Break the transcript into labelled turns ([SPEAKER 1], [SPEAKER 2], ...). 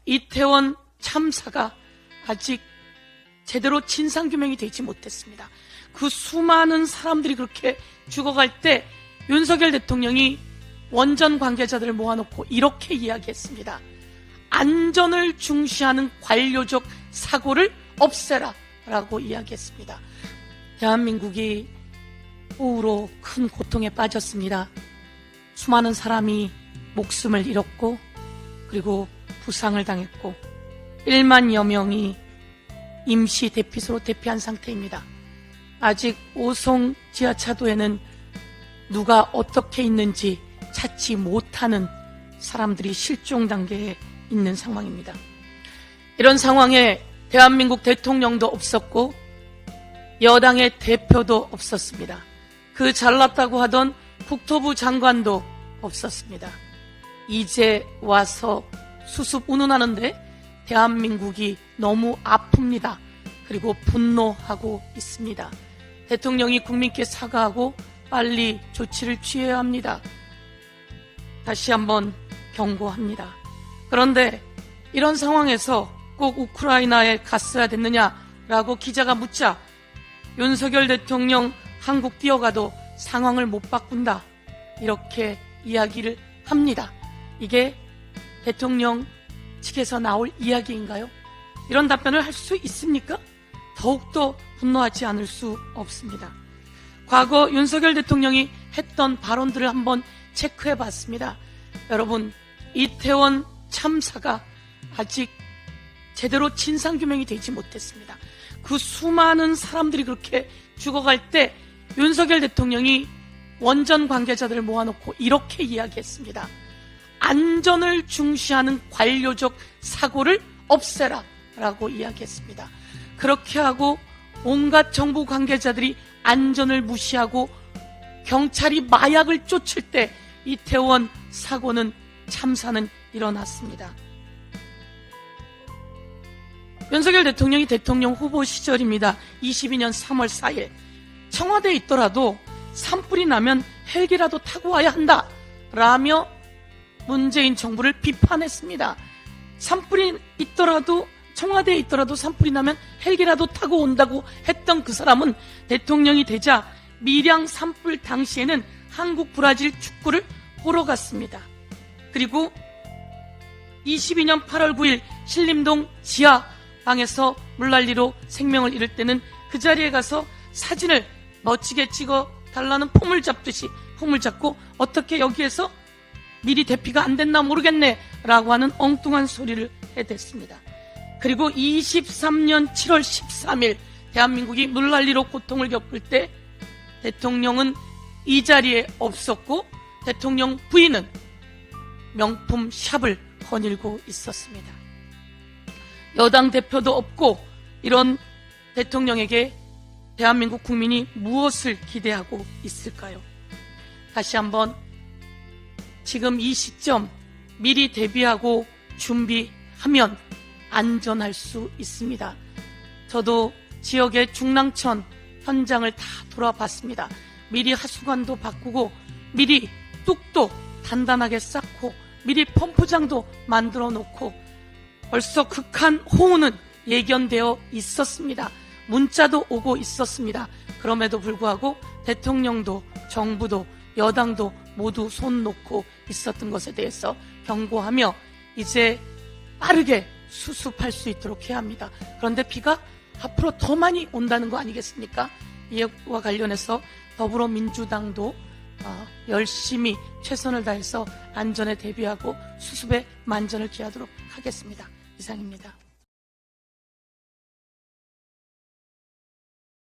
[SPEAKER 1] 이태원 참사가 아직 제대로 진상규명이 되지 못했습니다. 그 수많은 사람들이 그렇게 죽어갈 때 윤석열 대통령이 원전 관계자들을 모아놓고 이렇게 이야기했습니다. 안전을 중시하는 관료적 사고를 없애라 라고 이야기했습니다. 대한민국이 호우로 큰 고통에 빠졌습니다. 수많은 사람이 목숨을 잃었고 그리고 부상을 당했고 1만여 명이 임시 대피소로 대피한 상태입니다. 아직 오송 지하차도에는 누가 어떻게 있는지 찾지 못하는 사람들이 실종 단계에 있는 상황입니다. 이런 상황에 대한민국 대통령도 없었고 여당의 대표도 없었습니다. 그 잘났다고 하던 국토부 장관도 없었습니다. 이제 와서 수습 운운하는데 대한민국이 너무 아픕니다. 그리고 분노하고 있습니다. 대통령이 국민께 사과하고 빨리 조치를 취해야 합니다. 다시 한번 경고합니다. 그런데 이런 상황에서 꼭 우크라이나에 갔어야 됐느냐라고 기자가 묻자 윤석열 대통령 한국 뛰어가도 상황을 못 바꾼다 이렇게 이야기를 합니다. 이게 대통령 측에서 나올 이야기인가요? 이런 답변을 할 수 있습니까? 더욱더 분노하지 않을 수 없습니다. 과거 윤석열 대통령이 했던 발언들을 한번 체크해 봤습니다. 여러분, 이태원 참사가 아직 제대로 진상규명이 되지 못했습니다. 그 수많은 사람들이 그렇게 죽어갈 때 윤석열 대통령이 원전 관계자들을 모아놓고 이렇게 이야기했습니다. 안전을 중시하는 관료적 사고를 없애라 라고 이야기했습니다. 그렇게 하고 온갖 정부 관계자들이 안전을 무시하고 경찰이 마약을 쫓을 때 이태원 사고는 참사는 일어났습니다. 윤석열 대통령이 대통령 후보 시절입니다. 22년 3월 4일 청와대에 있더라도 산불이 나면 헬기라도 타고 와야 한다 라며 문재인 정부를 비판했습니다. 산불이 있더라도 청와대에 있더라도 산불이 나면 헬기라도 타고 온다고 했던 그 사람은 대통령이 되자 밀양 산불 당시에는 한국 브라질 축구를 보러 갔습니다. 그리고 22년 8월 9일 신림동 지하방에서 물난리로 생명을 잃을 때는 그 자리에 가서 사진을 멋지게 찍어 달라는 폼을 잡듯이 폼을 잡고 어떻게 여기에서 미리 대피가 안 됐나 모르겠네 라고 하는 엉뚱한 소리를 해댔습니다. 그리고 23년 7월 13일 대한민국이 물난리로 고통을 겪을 때 대통령은 이 자리에 없었고 대통령 부인은 명품 샵을 거닐고 있었습니다. 여당 대표도 없고 이런 대통령에게 대한민국 국민이 무엇을 기대하고 있을까요? 다시 한번 지금 이 시점 미리 대비하고 준비하면 안전할 수 있습니다. 저도 지역의 중랑천 현장을 다 돌아봤습니다. 미리 하수관도 바꾸고 미리 뚝도 단단하게 쌓고 미리 펌프장도 만들어 놓고 벌써 극한 호우는 예견되어 있었습니다. 문자도 오고 있었습니다. 그럼에도 불구하고 대통령도 정부도 여당도 모두 손 놓고 있었던 것에 대해서 경고하며 이제 빠르게 수습할 수 있도록 해야 합니다. 그런데 비가 앞으로 더 많이 온다는 거 아니겠습니까? 이와 관련해서 더불어민주당도 열심히 최선을 다해서 안전에 대비하고 수습에 만전을 기하도록 하겠습니다. 이상입니다.